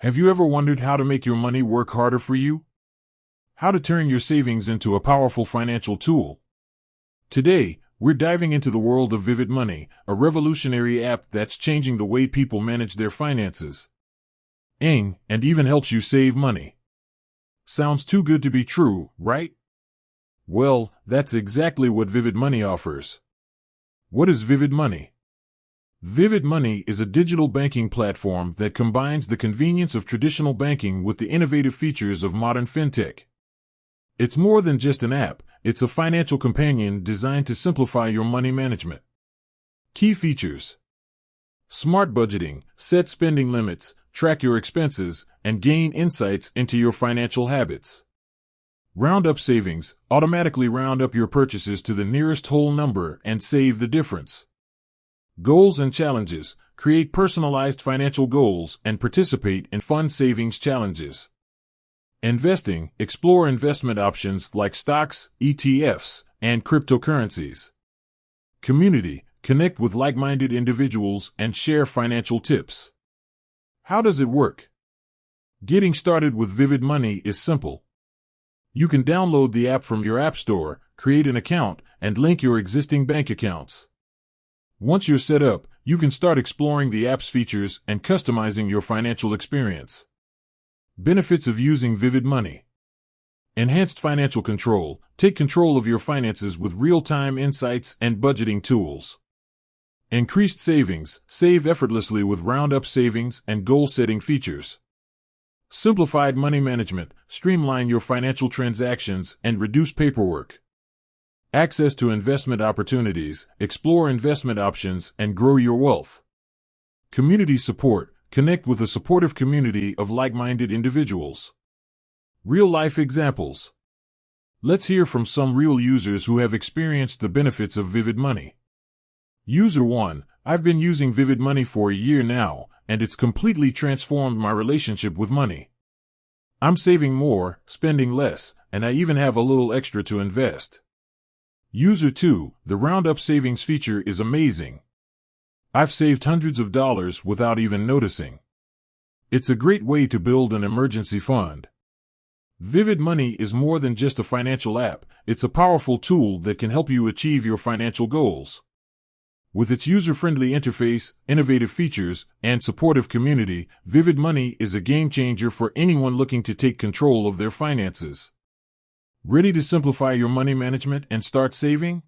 Have you ever wondered how to make your money work harder for you? How to turn your savings into a powerful financial tool? Today, we're diving into the world of Vivid Money, a revolutionary app that's changing the way people manage their finances. And even helps you save money. Sounds too good to be true, right? Well, that's exactly what Vivid Money offers. What is Vivid Money? Vivid Money is a digital banking platform that combines the convenience of traditional banking with the innovative features of modern fintech. It's more than just an app, it's a financial companion designed to simplify your money management. Key features: smart budgeting, set spending limits, track your expenses, and gain insights into your financial habits. Roundup savings, automatically round up your purchases to the nearest whole number and save the difference. Goals and challenges, create personalized financial goals and participate in fun savings challenges. Investing, explore investment options like stocks, ETFs, and cryptocurrencies. Community, connect with like-minded individuals and share financial tips. How does it work? Getting started with Vivid Money is simple. You can download the app from your app store, create an account, and link your existing bank accounts. Once you're set up, you can start exploring the app's features and customizing your financial experience. Benefits of using Vivid Money: enhanced financial control. Take control of your finances with real-time insights and budgeting tools. Increased savings. Save effortlessly with roundup savings and goal-setting features. Simplified money management. Streamline your financial transactions and reduce paperwork. Access to investment opportunities. Explore investment options and grow your wealth. Community support. Connect with a supportive community of like-minded individuals. Real-life examples. Let's hear from some real users who have experienced the benefits of Vivid Money. User 1: I've been using Vivid Money for a year now, and it's completely transformed my relationship with money. I'm saving more, spending less, and I even have a little extra to invest. User 2: the Roundup savings feature is amazing. I've saved hundreds of dollars without even noticing. It's a great way to build an emergency fund. Vivid Money is more than just a financial app, it's a powerful tool that can help you achieve your financial goals. With its user-friendly interface, innovative features, and supportive community, Vivid Money is a game-changer for anyone looking to take control of their finances. Ready to simplify your money management and start saving?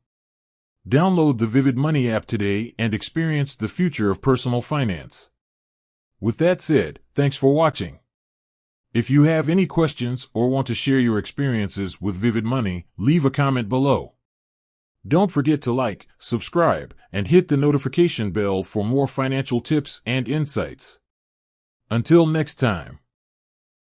Download the Vivid Money app today and experience the future of personal finance. With that said, thanks for watching. If you have any questions or want to share your experiences with Vivid Money, leave a comment below. Don't forget to like, subscribe, and hit the notification bell for more financial tips and insights. Until next time.